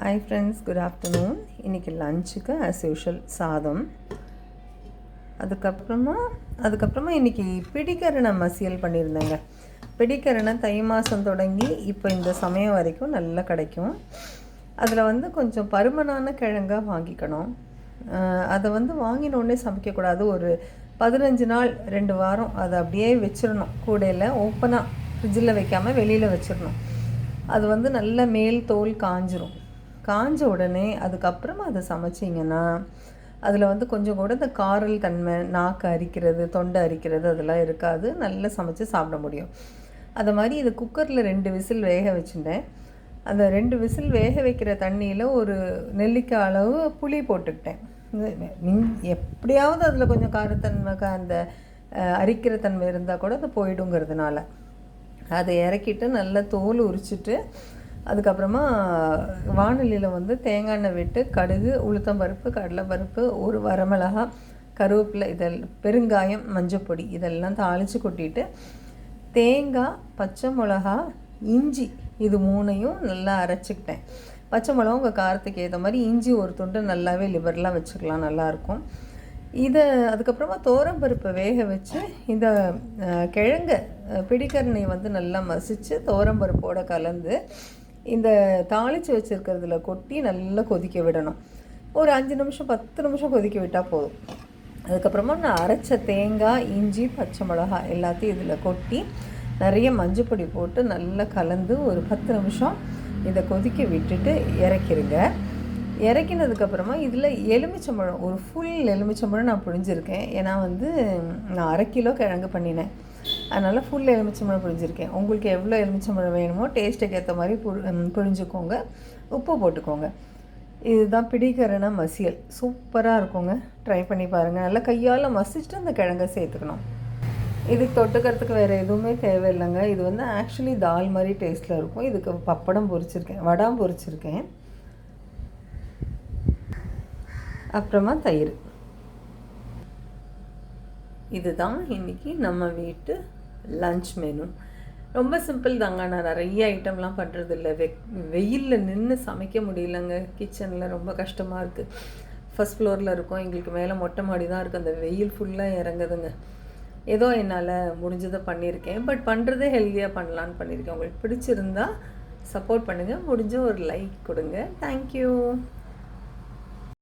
Hi friends, good afternoon. இன்றைக்கி லஞ்சுக்கு as usual சாதம். அதுக்கப்புறமா இன்றைக்கி பிடிக்கரணை மசியல் பண்ணியிருந்தேங்க. பிடிக்கரணை தை மாதம் தொடங்கி இப்போ இந்த சமயம் வரைக்கும் நல்லா கிடைக்கும். அதில் கொஞ்சம் பருமனான கிழங்காக வாங்கிக்கணும். அதை வாங்கினோடனே சமைக்கக்கூடாது. ஒரு 15 நாள் 2 வாரம் அதை அப்படியே வச்சிடணும். கூடையில் ஓப்பனாக ஃப்ரிட்ஜில் வைக்காமல் வெளியில் வச்சிடணும். அது நல்ல மேல் தோல் காஞ்ச உடனே அதுக்கப்புறமா அதை சமைச்சிங்கன்னா அதில் கொஞ்சம் கூட இந்த காரல் தன்மை, நாக்கு அரிக்கிறது, தொண்டை அரிக்கிறது அதெல்லாம் இருக்காது. நல்லா சமைச்சு சாப்பிட முடியும். அது மாதிரி இது குக்கரில் 2 விசில் வேக வச்சுட்டேன். அந்த 2 விசில் வேக வைக்கிற தண்ணியில் ஒரு நெல்லிக்காய் அளவு புளி போட்டுக்கிட்டேன். எப்படியாவது அதில் கொஞ்சம் காரத்தன்மை, அந்த அரிக்கிற தன்மை இருந்தால் கூட அது போயிடுங்கிறதுனால அதை இறக்கிட்டு நல்லா தோல் உரிச்சிட்டு அதுக்கப்புறமா வானலியில் தேங்காய் எண்ணெய் விட்டு கடுகு, உளுத்தம்பருப்பு, கடலைப்பருப்பு, ஒரு வரமிளகா, கருவேப்பிலை, பெருங்காயம், மஞ்சப்பொடி இதெல்லாம் தாளித்து கொட்டிட்டு தேங்காய், பச்சை மிளகா, இஞ்சி இது 3ஐயும் நல்லா அரைச்சிக்கிட்டேன். பச்சை மிளகா உங்கள் காரத்துக்கு ஏற்ற மாதிரி, இஞ்சி ஒரு துண்டு நல்லாவே லிபரலாக வச்சுக்கலாம், நல்லாயிருக்கும். அதுக்கப்புறமா தோரம்பருப்பை வேக வச்சு இந்த கிழங்க பிடிக்கரணை நல்லா மசித்து தோரம்பருப்போடு கலந்து இந்த தாளித்து வச்சுருக்கிறதுல கொட்டி நல்லா கொதிக்க விடணும். ஒரு 5 நிமிஷம் 10 நிமிஷம் கொதிக்க விட்டால் போதும். அதுக்கப்புறமா நான் அரைச்ச தேங்காய், இஞ்சி, பச்சை மிளகா எல்லாத்தையும் இதில் கொட்டி நிறைய மஞ்சப்பொடி போட்டு நல்லா கலந்து ஒரு 10 நிமிஷம் இதை கொதிக்க விட்டுட்டு இறக்கிடுங்க. இறக்கினதுக்கப்புறமா இதில் எலுமிச்சம்பழம், ஒரு ஃபுல் எலுமிச்சம்பழம் நான் புழிஞ்சிருக்கேன். ஏன்னா நான் 1/2 கிலோ கிழங்கு பண்ணினேன். அதனால் ஃபுல் எலுமிச்சம்பழம் புழிஞ்சிருக்கேன். உங்களுக்கு எவ்வளோ எலுமிச்சம்பழம் வேணுமோ டேஸ்ட்டுக்கு ஏற்ற மாதிரி புழிஞ்சுக்கோங்க. உப்பு போட்டுக்கோங்க. இதுதான் பிடிக்கரணை மசியல். சூப்பராக இருக்குங்க. ட்ரை பண்ணி பாருங்கள். நல்லா கையால் மசிச்சுட்டு அந்த கிழங்கை சேர்த்துக்கணும். இதுக்கு தொட்டுக்கிறதுக்கு வேறு எதுவுமே தேவையில்லைங்க. இது ஆக்சுவலி தால் மாதிரி டேஸ்ட்டில் இருக்கும். இதுக்கு பப்படம் பொரிச்சிருக்கேன், வடாம் பொரிச்சிருக்கேன், அப்புறமா தயிர். இதுதான் இன்றைக்கி நம்ம வீட்டு லன்ச் மெனு. ரொம்ப சிம்பிள் தாங்க. நான் நிறைய ஐட்டம்லாம் பண்ணுறதில்ல. வெயிலில் நின்று சமைக்க முடியலங்க. கிச்சனில் ரொம்ப கஷ்டமாக இருக்குது. ஃபஸ்ட் ஃப்ளோரில் இருக்கோம். எங்களுக்கு மேலே மொட்டை மாடி தான் இருக்குது. அந்த வெயில் ஃபுல்லாக இறங்குதுங்க. ஏதோ என்னால் முடிஞ்சதை பண்ணியிருக்கேன். பட் பண்ணுறதே ஹெல்த்தியாக பண்ணலான்னு பண்ணியிருக்கேன். உங்களுக்கு பிடிச்சிருந்தா சப்போர்ட் பண்ணுங்கள். முடிஞ்ச ஒரு லைக் கொடுங்க. தேங்க்யூ.